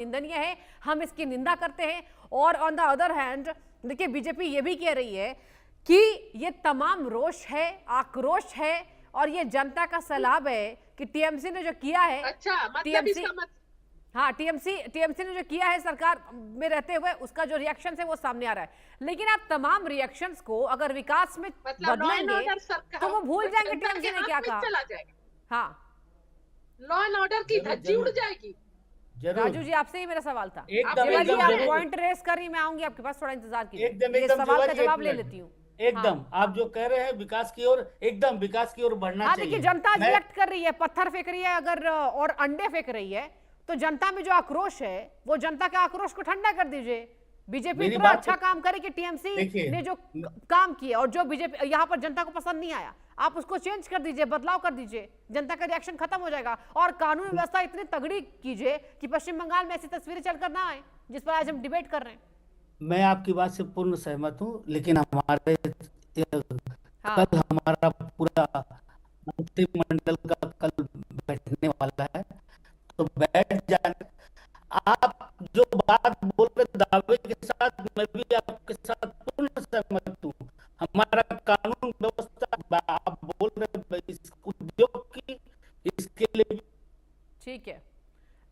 निंदनीय है, हम इसकी निंदा करते हैं। और ऑन द अदर हैंड देखिए बीजेपी ये भी कह रही है कि ये तमाम रोष है, आक्रोश है और ये जनता का सैलाब है कि टीएमसी ने जो किया है, अच्छा मतलब टीएमसी इसका हाँ टीएमसी ने जो किया है सरकार में रहते हुए, उसका जो रिएक्शन है वो सामने आ रहा है। लेकिन आप तमाम रिएक्शंस को अगर विकास में मतलब लॉ एंड बदलेंगे ऑर्डर सरकार तो वो भूल जाएंगे जनता टीएमसी के ने हाथ क्या में कहा। चला जाएगा, हाँ लॉ एंड ऑर्डर की जरूर धज्जी उड़ जरूर जाएगी। राजू जी आपसे ही मेरा सवाल था। एकदम जेबा जी एकदम आप जरूर पॉइंट रेस कर रही, मैं आऊंगी आपके पास, थोड़ा इंतजार कीजिए, एकदम ये एकदम सवाल का जीवा जी, जवाब एक ले मिनट। लेती हूँ। एकदम आप जो कह रहे हैं विकास की ओर, एकदम विकास की ओर बढ़ना हाँ चाहिए। देखिए जनता मैं- रिएक्ट कर रही है, पत्थर फेंक रही है अगर और अंडे फेंक रही है, तो जनता में जो आक्रोश है वो जनता के आक्रोश को ठंडा कर दीजिए। बीजेपी मेरी इतना बात अच्छा तो- काम करे कि टीएमसी देखिए, ने जो काम किया और जो बीजेपी यहाँ पर जनता को पसंद नहीं आया, आप उसको चेंज कर दीजिए, बदलाव कर दीजिए, जनता का रिएक्शन खत्म हो जाएगा। और कानून व्यवस्था इतनी तगड़ी कीजिए कि पश्चिम बंगाल में ऐसी तस्वीरें चलकर ना आए जिस पर आज हम डिबेट कर रहे हैं। मैं आपकी बात से पूर्ण सहमत हूँ, लेकिन हमारे हाँ कल हमारा पूरा मंत्रिमंडल का कल बैठने वाला है, तो बैठ जाने। आप जो बात बोल रहे दावे के साथ, मैं भी आपके साथ पूर्ण सहमत हूँ। हमारा कानून व्यवस्था आप बोल रहे इस उद्योग की, इसके लिए ठीक है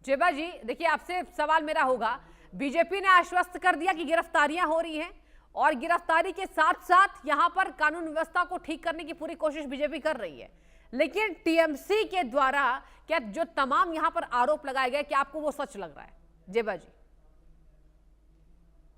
जेबा जी, देखिए आपसे सवाल मेरा होगा, बीजेपी ने आश्वस्त कर दिया कि गिरफ्तारियां हो रही हैं और गिरफ्तारी के साथ साथ यहां पर कानून व्यवस्था को ठीक करने की पूरी कोशिश बीजेपी कर रही है, लेकिन टीएमसी के द्वारा क्या जो तमाम यहां पर आरोप लगाए गए, क्या आपको वो सच लग रहा है जेबा जी?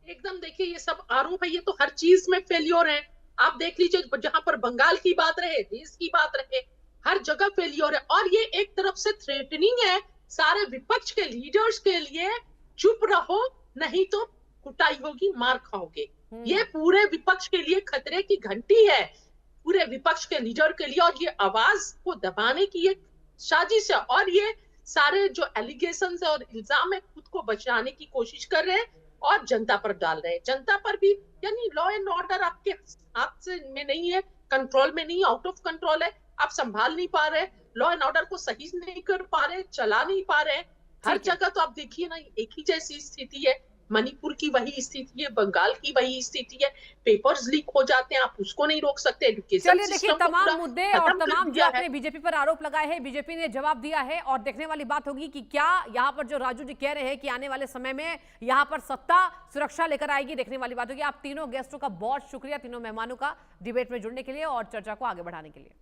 एकदम देखिए ये सब आरोप है, ये तो हर चीज में फेलियर है। आप देख लीजिए जहां पर बंगाल की बात रहे, देश की बात रहे, हर जगह फेलियर है। और ये एक तरफ से थ्रेटनिंग है सारे विपक्ष के लीडर्स के लिए, चुप रहो नहीं तो कुटाई होगी, मार खाओगे। ये पूरे विपक्ष के लिए खतरे की घंटी है, पूरे विपक्ष के लीडर के लिए। और ये आवाज को दबाने की एक साजिश है। और ये सारे जो एलिगेशन है और इल्जाम है, खुद को बचाने की कोशिश कर रहे हैं और जनता पर डाल रहे हैं। जनता पर भी, यानी लॉ एंड ऑर्डर आपके हाथ से में नहीं है, कंट्रोल में नहीं, आउट ऑफ कंट्रोल है। आप संभाल नहीं पा रहे, लॉ एंड ऑर्डर को सही नहीं कर पा रहे, चला नहीं पा रहे। हर जगह तो आप देखिए ना एक ही जैसी स्थिति है। मणिपुर की वही स्थिति है, बंगाल की वही स्थिति है, पेपर्स लीक हो जाते हैं, आप उसको नहीं रोक सकते। एजुकेशन चलिए देखिए सिस्टम तमाम मुद्दे और तमाम जो आपने है। बीजेपी पर आरोप लगाए हैं, बीजेपी ने जवाब दिया है और देखने वाली बात होगी कि क्या यहां पर जो राजू जी कह रहे हैं कि आने वाले समय में यहां पर सत्ता सुरक्षा लेकर आएगी, देखने वाली बात होगी। आप तीनों गेस्टों का बहुत शुक्रिया, तीनों मेहमानों का डिबेट में जुड़ने के लिए और चर्चा को आगे बढ़ाने के लिए।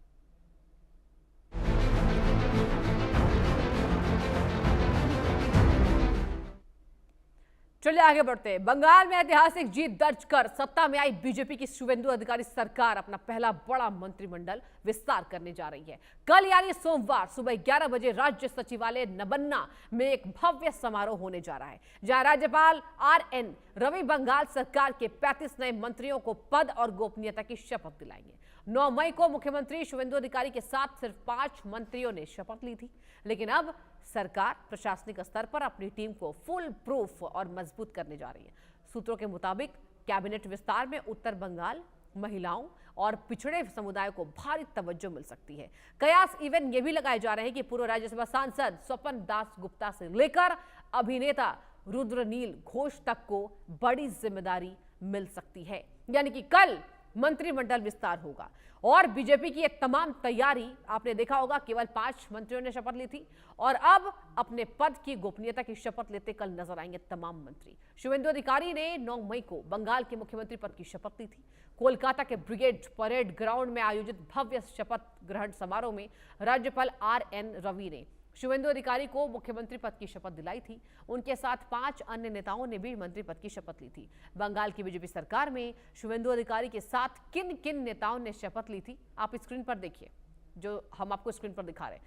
चलिए आगे बढ़ते हैं। बंगाल में ऐतिहासिक जीत दर्ज कर सत्ता में आई बीजेपी की शुवेंदु अधिकारी सरकार अपना पहला बड़ा मंत्रिमंडल विस्तार करने जा रही है। कल यानी सोमवार सुबह 11 बजे राज्य सचिवालय नबन्ना में एक भव्य समारोह होने जा रहा है, जहां राज्यपाल RN रवि बंगाल सरकार के 35 नए मंत्रियों को पद और गोपनीयता की शपथ दिलाएंगे। 9 मई को मुख्यमंत्री शुवेंदु अधिकारी के साथ सिर्फ 5 मंत्रियों ने शपथ ली थी, लेकिन अब सरकार प्रशासनिक स्तर पर अपनी टीम को फुल प्रूफ और मजबूत करने जा रही है। सूत्रों के मुताबिक कैबिनेट विस्तार में उत्तर बंगाल, महिलाओं और पिछड़े समुदाय को भारी तवज्जो मिल सकती है। कयास इवन ये भी लगाए जा रहे हैं कि पूर्व राज्यसभा सांसद स्वपन दास गुप्ता से लेकर अभिनेता रुद्रनील घोष तक को बड़ी जिम्मेदारी मिल सकती है। यानी कि कल मंत्रिमंडल विस्तार होगा और बीजेपी की ये तमाम तैयारी आपने देखा होगा, केवल 5 मंत्रियों ने शपथ ली थी और अब अपने पद की गोपनीयता की शपथ लेते कल नजर आएंगे तमाम मंत्री। शुवेंदु अधिकारी ने 9 मई को बंगाल के मुख्यमंत्री पद की शपथ ली थी। कोलकाता के ब्रिगेड परेड ग्राउंड में आयोजित भव्य शपथ ग्रहण समारोह में राज्यपाल RN रवि ने शुवेंदु अधिकारी को मुख्यमंत्री पद की शपथ दिलाई थी। उनके साथ 5 अन्य नेताओं ने भी मंत्री पद की शपथ ली थी। बंगाल की बीजेपी सरकार में शुवेंदु अधिकारी के साथ किन किन नेताओं ने शपथ ली थी, आप स्क्रीन पर देखिए, जो हम आपको स्क्रीन पर दिखा रहे हैं।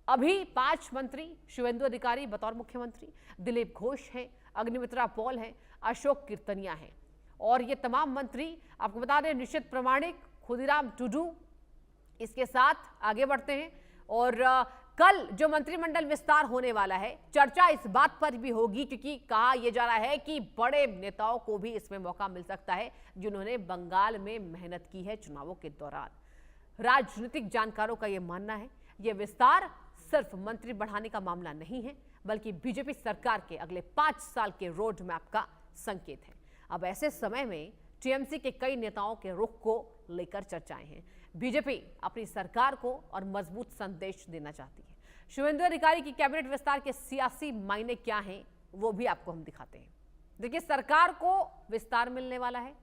अभी 5 मंत्री शुवेंदु अधिकारी बतौर मुख्यमंत्री, दिलीप घोष हैं, अग्निमित्रा पॉल हैं, अशोक कीर्तनिया हैं और ये तमाम मंत्री आपको बता दें निश्चित प्रामाणिक, खुदीराम टुडू। इसके साथ आगे बढ़ते हैं और कल जो मंत्रिमंडल विस्तार होने वाला है, चर्चा इस बात पर भी होगी क्योंकि कहा यह जा रहा है कि बड़े नेताओं को भी इसमें मौका मिल सकता है जिन्होंने बंगाल में मेहनत की है चुनावों के दौरान। राजनीतिक जानकारों का यह मानना है यह विस्तार सिर्फ मंत्री बढ़ाने का मामला नहीं है, बल्कि बीजेपी सरकार के अगले 5 साल के रोड मैप का संकेत है। अब ऐसे समय में टीएमसी के कई नेताओं के रुख को लेकर चर्चाएं हैं। बीजेपी अपनी सरकार को और मजबूत संदेश देना चाहती है। शुभेंदु अधिकारी की कैबिनेट विस्तार के सियासी मायने क्या हैं, वो भी आपको हम दिखाते हैं। देखिए, सरकार को विस्तार मिलने वाला है,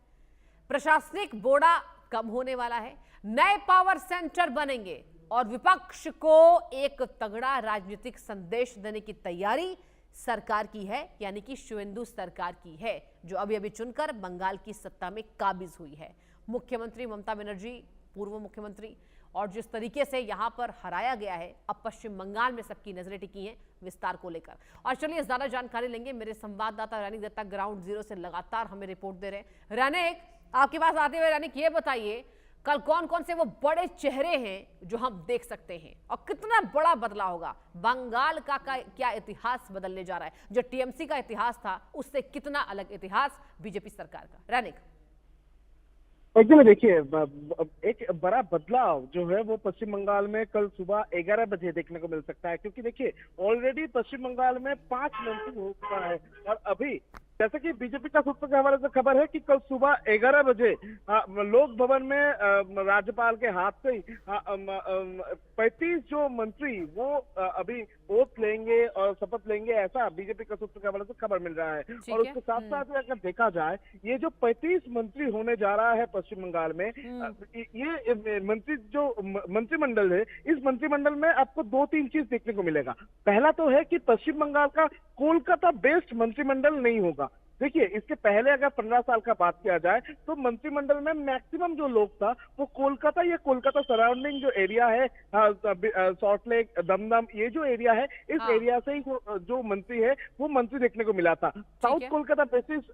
प्रशासनिक बोर्डा कम होने वाला है, नए पावर सेंटर बनेंगे और विपक्ष को एक तगड़ा राजनीतिक संदेश देने की तैयारी सरकार की है, यानी कि शुभेंदु सरकार की है, जो अभी अभी चुनकर बंगाल की सत्ता में काबिज हुई है। मुख्यमंत्री ममता बनर्जी, पूर्व मुख्यमंत्री, और जिस तरीके से यहां पर हराया गया है, अब पश्चिम बंगाल में सबकी नजरें टिकी हैं विस्तार को लेकर। और चलिए ज्यादा जानकारी लेंगे, मेरे संवाददाता रैनिक दत्ता ग्राउंड जीरो से लगातार हमें रिपोर्ट दे रहे हैं। रैनिक, आपके पास आते हुए रैनिक, ये बताइए कल कौन कौन से वो बड़े चेहरे हैं जो हम देख सकते हैं और कितना बड़ा बदलाव होगा? बंगाल का क्या इतिहास बदलने जा रहा है? जो टीएमसी का इतिहास था उससे कितना अलग इतिहास बीजेपी सरकार का? रैनिक, एकदम देखिए, एक बड़ा बदलाव जो है वो पश्चिम बंगाल में कल सुबह 11 बजे देखने को मिल सकता है, क्योंकि देखिए ऑलरेडी पश्चिम बंगाल में 5 मंत्री हो चुका है। और अभी जैसे कि बीजेपी का सूत्र के हवाले से खबर है कि कल सुबह 11 बजे लोक भवन में राज्यपाल के हाथ से ही 35 जो मंत्री वो अभी ओथ लेंगे और शपथ लेंगे, ऐसा बीजेपी का सूत्र के हवाले से खबर मिल रहा है। और उसके साथ साथ अगर देखा जाए, ये जो 35 मंत्री होने जा रहा है पश्चिम बंगाल में, ये मंत्री जो मंत्रिमंडल है, इस मंत्रिमंडल में आपको 2-3 चीज देखने को मिलेगा। पहला तो है कि पश्चिम बंगाल का कोलकाता बेस्ड मंत्रिमंडल नहीं होगा। देखिए, इसके पहले अगर 15 साल का बात किया जाए तो मंत्रिमंडल में मैक्सिमम जो लोग था वो कोलकाता या कोलकाता सराउंडिंग जो एरिया है, सॉल्ट लेक, दमदम, ये जो एरिया है, इस एरिया से ही जो मंत्री है वो मंत्री देखने को मिला था। साउथ कोलकाता बेसिस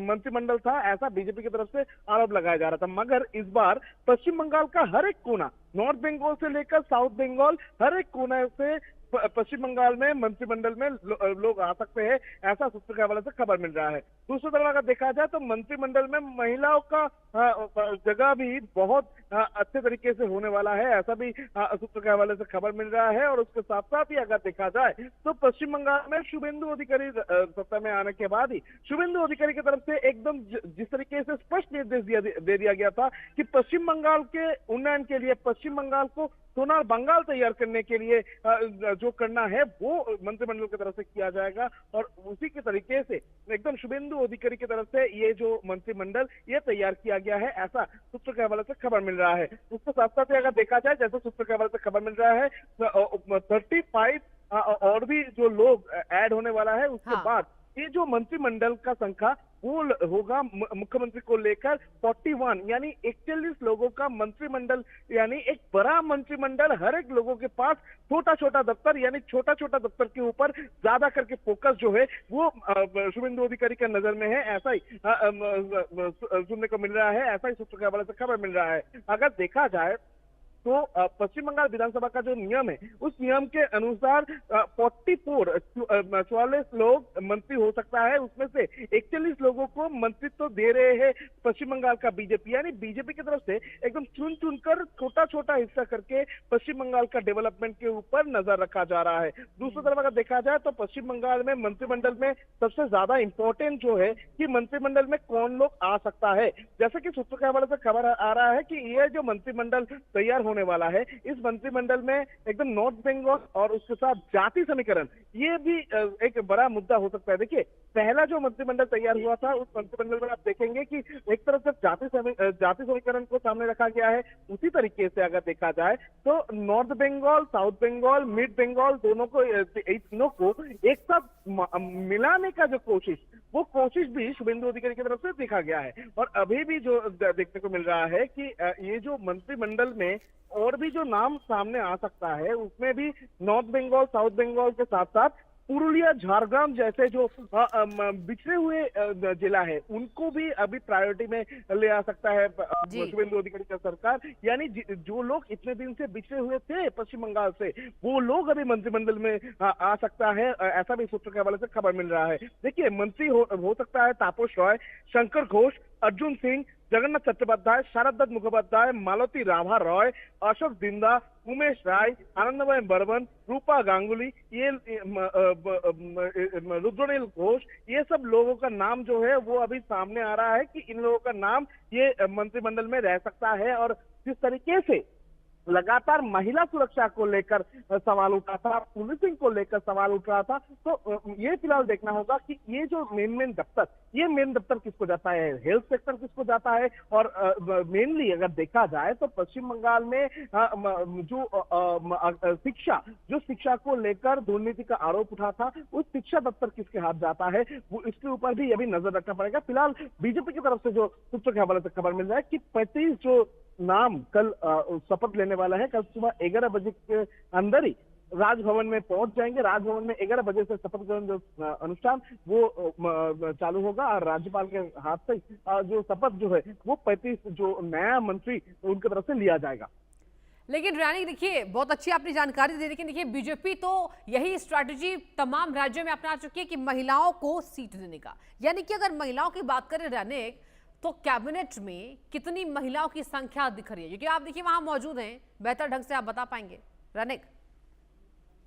मंत्रिमंडल था, ऐसा बीजेपी की तरफ से आरोप लगाया जा रहा था। मगर इस बार पश्चिम बंगाल का हर एक कोना, नॉर्थ बंगाल से लेकर साउथ बंगाल, हर एक कोना से पश्चिम बंगाल में मंत्रिमंडल में लोग आ सकते हैं, ऐसा सूत्र के हवाले से खबर मिल रहा है। दूसरी तरफ अगर देखा जाए तो मंत्रिमंडल में महिलाओं का जगह भी बहुत अच्छे तरीके से होने वाला है, ऐसा भी सूत्र के हवाले से खबर मिल रहा है। और उसके साथ साथ ही अगर देखा जाए तो पश्चिम बंगाल में शुभेंदु अधिकारी सत्ता में आने के बाद ही शुभेंदु अधिकारी की तरफ से एकदम जिस तरीके से स्पष्ट निर्देश दे दिया गया था कि पश्चिम बंगाल के उन्नयन के लिए, पश्चिम बंगाल को सोनार बंगाल तैयार करने के लिए जो करना है वो मंत्रिमंडल की तरफ से किया जाएगा। और उसी के तरीके से एकदम शुभेंदु अधिकारी की तरफ से ये जो मंत्रिमंडल ये तैयार किया गया है, ऐसा सूत्र के हवाले से खबर मिल रहा है। उसके साथ साथ अगर देखा जाए, जैसे सूत्र के हवाले से खबर मिल रहा है, 35 और भी जो लोग ऐड होने वाला है। उसके बाद ये जो मंत्रिमंडल का संख्या वो होगा मुख्यमंत्री को लेकर 41, यानी 41 लोगों का मंत्रिमंडल, यानी एक बड़ा मंत्रिमंडल। हर एक लोगों के पास छोटा छोटा दफ्तर, यानी छोटा छोटा दफ्तर के ऊपर ज्यादा करके फोकस जो है वो शुभेंदु अधिकारी के नजर में है, ऐसा ही सुनने को मिल रहा है, ऐसा ही सूत्र के हवाले से खबर मिल रहा है। अगर देखा जाए तो पश्चिम बंगाल विधानसभा का जो नियम है, उस नियम के अनुसार 44 लोग मंत्री हो सकता है। उसमें से 41 लोगों को मंत्रित्व दे रहे हैं पश्चिम बंगाल का बीजेपी, यानी बीजेपी की तरफ से एकदम चुन चुनकर छोटा छोटा हिस्सा करके पश्चिम बंगाल का डेवलपमेंट के ऊपर नजर रखा जा रहा है। दूसरी तरफ अगर देखा जाए तो पश्चिम बंगाल में मंत्रिमंडल में सबसे ज्यादा इंपॉर्टेंट जो है कि मंत्रिमंडल में कौन लोग आ सकता है। जैसे कि सूत्र के हवाले से खबर आ रहा है कि यह जो मंत्रिमंडल तैयार होने वाला है, इस मंत्रिमंडल में एकदम नॉर्थ बंगाल और उसके साथ जाति समीकरण, ये भी एक बड़ा मुद्दा हो सकता है। देखिए, पहला जो मंत्रिमंडल तैयार हुआ था, उस मंत्रिमंडल में आप देखेंगे कि एक तरफ से जाति समीकरण को सामने रखा गया है। उसी तरीके से अगर देखा जाए तो north Bengal, south Bengal, mid Bengal, दोनों को, तीनों को एक साथ मिलाने का जो वो कोशिश भी शुभेंदु अधिकारी की तरफ से देखा गया है। और अभी भी जो देखने को मिल रहा है कि ये जो मंत्रिमंडल में और भी जो नाम सामने आ सकता है, उसमें भी नॉर्थ बंगाल, साउथ बंगाल के साथ साथ पुरुलिया, झारग्राम जैसे जो बिछड़े हुए जिला है, उनको भी अभी प्रायोरिटी में ले आ सकता है शुभेंदु अधिकारी का सरकार। यानी जो लोग इतने दिन से बिछड़े हुए थे पश्चिम बंगाल से, वो लोग अभी मंत्रिमंडल में आ सकता है, ऐसा भी सूत्र के हवाले से खबर मिल रहा है। देखिए, मंत्री हो सकता है तापस रॉय, शंकर घोष, अर्जुन सिंह, जगन्नाथ चट्टोपाध्याय, शारद दत्त मुखोपाध्याय, मालती राभा रॉय, अशोक दिंदा, उमेश राय, आनंदमय बर्मन, रूपा गांगुली, ये रुद्रनील घोष, ये सब लोगों का नाम जो है वो अभी सामने आ रहा है कि इन लोगों का नाम ये मंत्रिमंडल में रह सकता है। और जिस तरीके से लगातार महिला सुरक्षा को लेकर सवाल उठा था, पुलिसिंग को लेकर सवाल उठ रहा था, तो ये फिलहाल देखना होगा कि ये जो मेन दफ्तर किसको जाता है, हेल्थ सेक्टर किसको जाता है। और मेनली अगर देखा जाए तो पश्चिम बंगाल में जो शिक्षा को लेकर दुर्नीति का आरोप उठा था, उस शिक्षा दफ्तर किसके हाथ जाता है, वो इसके ऊपर भी अभी नजर रखना पड़ेगा। फिलहाल बीजेपी की तरफ से जो सूत्रों के हवाले से खबर मिल रहा है कि 35 जो नाम कल शपथ लेने वाला है, कल सुबह 11 बजे के अंदर ही राजभवन में पहुंच जाएंगे। राजभवन में 11 बजे से शपथ ग्रहण जो अनुष्ठान वो चालू होगा और राज्यपाल के हाथ से जो शपथ जो है वो 35 जो नया मंत्री उनकी तरफ से लिया जाएगा। लेकिन रानी देखिए, बहुत अच्छी आपने जानकारी दी, लेकिन देखिए बीजेपी तो यही स्ट्रैटेजी तमाम राज्यों में अपना चुकी है कि महिलाओं को सीट देने का। यानी कि अगर महिलाओं की बात करें रैनिक, तो कैबिनेट में कितनी महिलाओं की संख्या दिख रही है, क्योंकि आप देखिए वहां मौजूद हैं, बेहतर ढंग से आप बता पाएंगे रैनिक।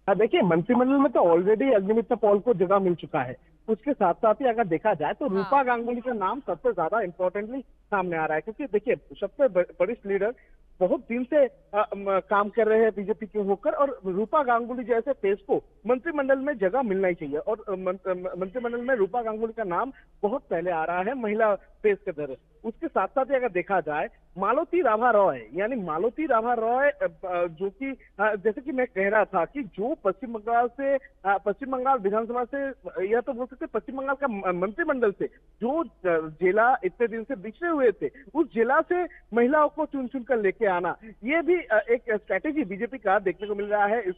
देखिए मंत्रिमंडल में तो ऑलरेडी अग्निमित्र पॉल को जगह मिल चुका है। उसके साथ साथ ही अगर देखा जाए तो रूपा गांगुली का नाम सबसे ज्यादा इंपॉर्टेंटली सामने आ रहा है, क्योंकि देखिए सबसे वरिष्ठ लीडर बहुत दिन से काम कर रहे हैं बीजेपी के होकर, और रूपा गांगुली जैसे फेस को मंत्रिमंडल में जगह मिलना ही चाहिए। और मंत्रिमंडल में रूपा गांगुली का नाम बहुत पहले आ रहा है महिला फेस के तरह। उसके साथ साथ ही अगर देखा जाए मालती राभा रॉय, यानी मालती राभा रॉय जो कि जैसे कि मैं कह रहा था कि जो पश्चिम बंगाल विधानसभा से, या तो बोल सकते पश्चिम बंगाल का मंत्रिमंडल से जो जिला इतने दिन से बिछड़े हुए थे, उस जिला से महिलाओं को चुन चुन कर लेके आना, ये भी एक स्ट्रैटेजी बीजेपी का देखने को मिल रहा है इस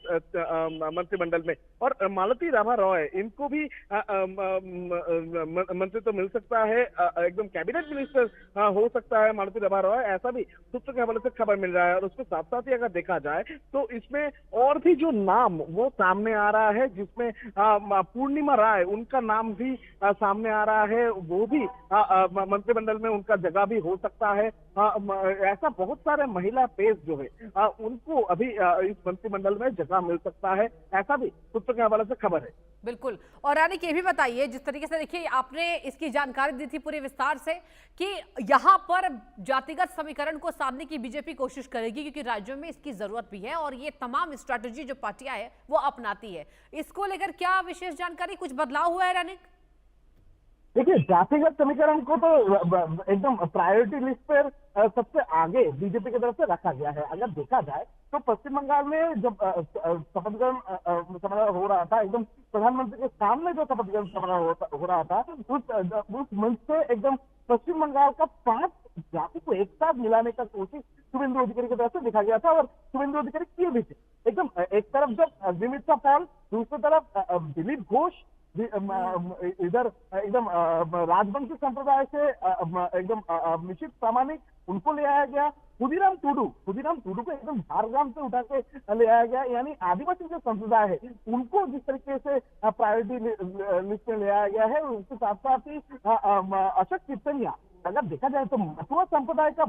मंत्रिमंडल में। और मालती राभा रॉय, इनको भी मंत्री तो मिल सकता है, एकदम कैबिनेट मिनिस्टर हो सकता है मालती राभा रॉय, ऐसा भी सूत्रों के हवाले से खबर मिल रहा है। और उसके साथ साथ ही अगर देखा जाए तो इसमें और भी जो नाम वो सामने आ रहा है, जिसमें पूर्णिमा राय, उनका नाम भी सामने आ रहा है, वो भी मंत्रिमंडल में उनका जगह भी हो सकता है। ऐसा बहुत सारे महिला पेस जो है उनको अभी इस मंत्रिमंडल में जगह मिल सकता है, ऐसा भी सूत्रों के हवाले से खबर है। बिल्कुल। और रानी ये भी बताइए, जिस तरीके से देखिए आपने इसकी जानकारी दी थी पूरे विस्तार से कि यहाँ पर जातिगत समीकरण को साधने की बीजेपी कोशिश करेगी, क्योंकि राज्यों में इसकी जरूरत भी है और ये तमाम स्ट्रैटेजी जो पार्टियां है वो अपनाती है। इसको लेकर क्या विशेष जानकारी, कुछ बदलाव हुआ है रानिक? देखिए जातिगत समीकरण को तो एकदम प्रायोरिटी लिस्ट पर सबसे आगे बीजेपी की तरफ से रखा गया है। अगर देखा जाए तो पश्चिम बंगाल में जब शपथ ग्रहण समारोह हो रहा था, एकदम प्रधानमंत्री के सामने जो शपथ ग्रहण समारोह हो रहा था, उस मंच से एकदम पश्चिम बंगाल का 5 जाति को एक साथ मिलाने का कोशिश शुभेंदु अधिकारी की तरफ से दिखा गया था, और शुभेंदु अधिकारी किए भी थे। एकदम एक तरफ जब अग्निमित्र पॉल, दूसरी तरफ दिलीप घोष, इधर एकदम राजवंशी संप्रदाय से एकदम निश्चित प्रामाणिक, उनको ले आया गया। खुदीराम टुडू को एकदम झारग्राम से उठा के ले आया गया, यानी आदिवासी जो संप्रदाय है उनको जिस तरीके से प्रायोरिटी लिस्ट में ले आया गया है। उसके साथ साथ ही अशोक कीर्तनिया, अगर देखा जाए तो मथुरा संप्रदाय का